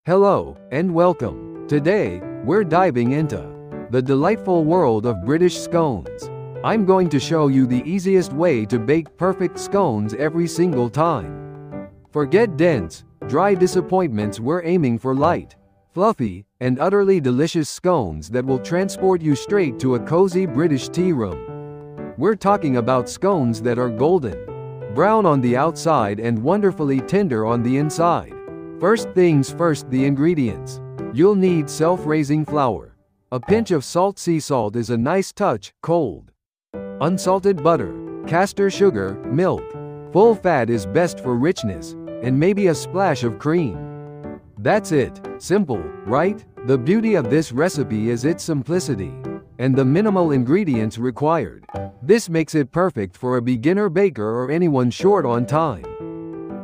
Hello, and welcome. Today, we're diving into the delightful world of British scones. I'm going to show you the easiest way to bake perfect scones every single time. Forget dense, dry disappointments. We're aiming for light, fluffy, and utterly delicious scones that will transport you straight to a cozy British tea room. We're talking about scones that are golden, brown on the outside and wonderfully tender on the inside. First things first, the ingredients. You'll need self-raising flour. A pinch of salt. Sea salt is a nice touch. Cold, unsalted butter, castor sugar, milk. Full fat is best for richness, and maybe a splash of cream. That's it. Simple, right? The beauty of this recipe is its simplicity and the minimal ingredients required. This makes it perfect for a beginner baker or anyone short on time.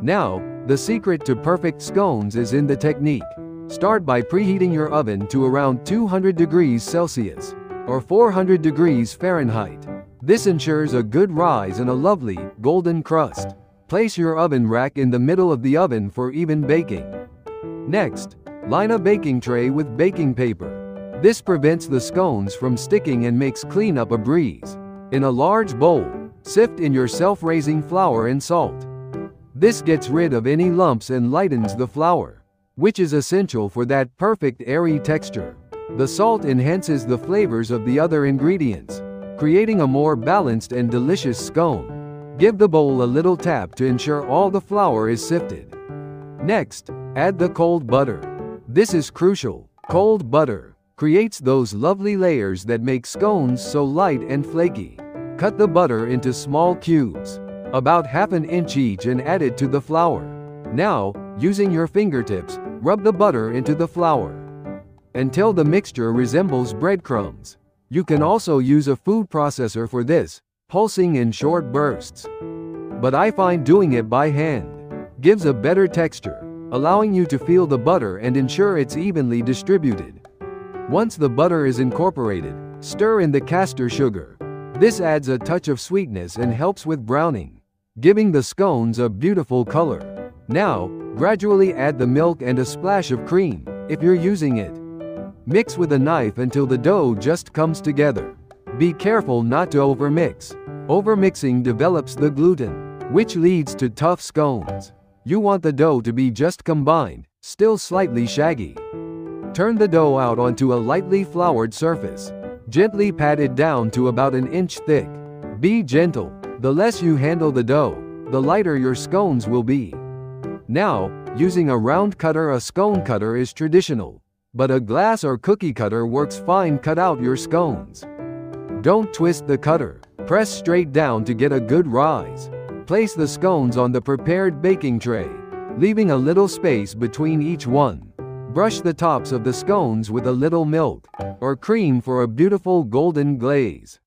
Now, the secret to perfect scones is in the technique. Start by preheating your oven to around 200 degrees Celsius or 400 degrees Fahrenheit. This ensures a good rise and a lovely, golden crust. Place your oven rack in the middle of the oven for even baking. Next, line a baking tray with baking paper. This prevents the scones from sticking and makes cleanup a breeze. In a large bowl, sift in your self-raising flour and salt. This gets rid of any lumps and lightens the flour, which is essential for that perfect airy texture. The salt enhances the flavors of the other ingredients, creating a more balanced and delicious scone. Give the bowl a little tap to ensure all the flour is sifted. Next, add the cold butter. This is crucial. Cold butter creates those lovely layers that make scones so light and flaky. Cut the butter into small cubes, about ½ inch each, and add it to the flour. Now, using your fingertips, rub the butter into the flour until the mixture resembles breadcrumbs. You can also use a food processor for this, pulsing in short bursts. But I find doing it by hand gives a better texture, allowing you to feel the butter and ensure it's evenly distributed. Once the butter is incorporated, stir in the castor sugar. This adds a touch of sweetness and helps with browning, giving the scones a beautiful color. Now, gradually add the milk and a splash of cream, if you're using it. Mix with a knife until the dough just comes together. Be careful not to overmix. Overmixing develops the gluten, which leads to tough scones. You want the dough to be just combined, still slightly shaggy. Turn the dough out onto a lightly floured surface. Gently pat it down to about an inch thick. Be gentle. The less you handle the dough, the lighter your scones will be. Now, using a round cutter. A scone cutter is traditional, but a glass or cookie cutter works fine. Cut out your scones. Don't twist the cutter. Press straight down to get a good rise. Place the scones on the prepared baking tray, leaving a little space between each one. Brush the tops of the scones with a little milk or cream for a beautiful golden glaze.